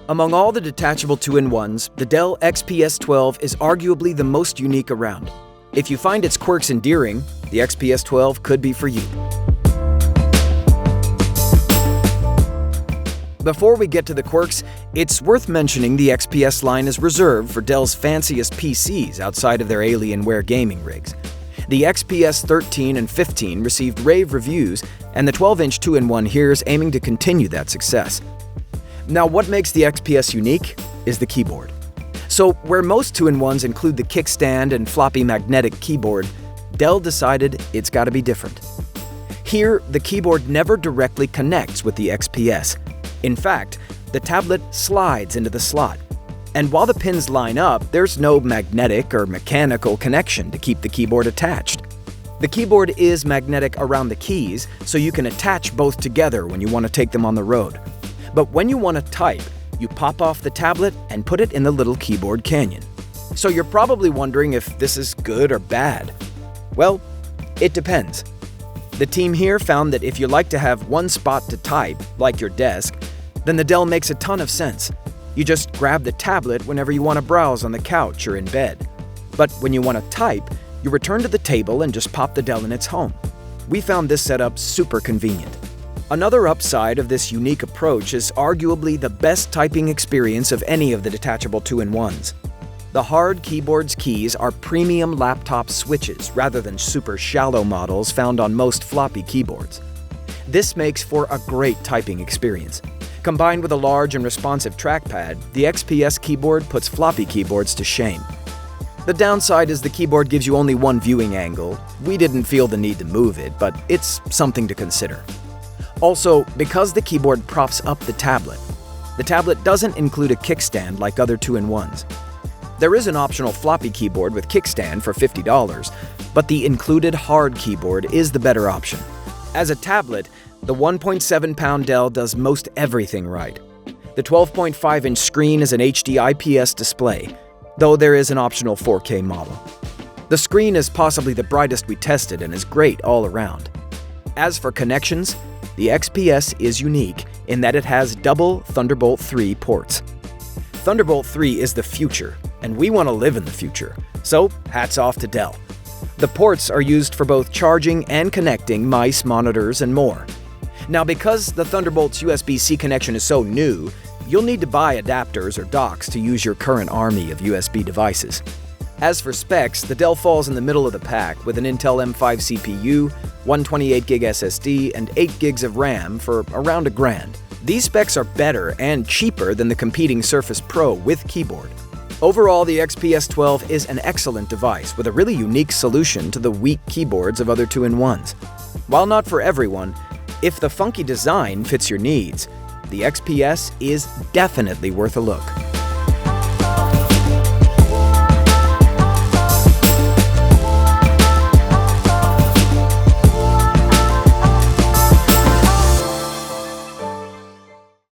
Among all the detachable 2-in-1s, the Dell XPS 12 is arguably the most unique around. If you find its quirks endearing, the XPS 12 could be for you. Before we get to the quirks, it's worth mentioning the XPS line is reserved for Dell's fanciest PCs outside of their Alienware gaming rigs. The XPS 13 and 15 received rave reviews, and the 12-inch 2-in-1 here is aiming to continue that success. Now, what makes the XPS unique is the keyboard. So, where most 2-in-1s include the kickstand and floppy magnetic keyboard, Dell decided it's got to be different. Here, the keyboard never directly connects with the XPS. In fact, the tablet slides into the slot. And while the pins line up, there's no magnetic or mechanical connection to keep the keyboard attached. The keyboard is magnetic around the keys, so you can attach both together when you want to take them on the road. But when you want to type, you pop off the tablet and put it in the little keyboard canyon. So you're probably wondering if this is good or bad. Well, it depends. The team here found that if you like to have one spot to type, like your desk, then the Dell makes a ton of sense. You just grab the tablet whenever you want to browse on the couch or in bed. But when you want to type, you return to the table and just pop the Dell in its home. We found this setup super convenient. Another upside of this unique approach is arguably the best typing experience of any of the detachable 2-in-1s. The hard keyboard's keys are premium laptop switches rather than super shallow models found on most floppy keyboards. This makes for a great typing experience. Combined with a large and responsive trackpad, the XPS keyboard puts floppy keyboards to shame. The downside is the keyboard gives you only one viewing angle. We didn't feel the need to move it, but it's something to consider. Also, because the keyboard props up the tablet doesn't include a kickstand like other 2-in-1s. There is an optional floppy keyboard with kickstand for $50, but the included hard keyboard is the better option. As a tablet, the 1.7-pound Dell does most everything right. The 12.5-inch screen is an HD IPS display, though there is an optional 4K model. The screen is possibly the brightest we tested and is great all around. As for connections, the XPS is unique in that it has double Thunderbolt 3 ports. Thunderbolt 3 is the future, and we want to live in the future, so hats off to Dell. The ports are used for both charging and connecting mice, monitors, and more. Now, because the Thunderbolt's USB-C connection is so new, you'll need to buy adapters or docks to use your current army of USB devices. As for specs, the Dell falls in the middle of the pack with an Intel M5 CPU, 128GB SSD, and 8GB of RAM for around $1,000. These specs are better and cheaper than the competing Surface Pro with keyboard. Overall, the XPS 12 is an excellent device with a really unique solution to the weak keyboards of other 2-in-1s. While not for everyone, if the funky design fits your needs, the XPS is definitely worth a look.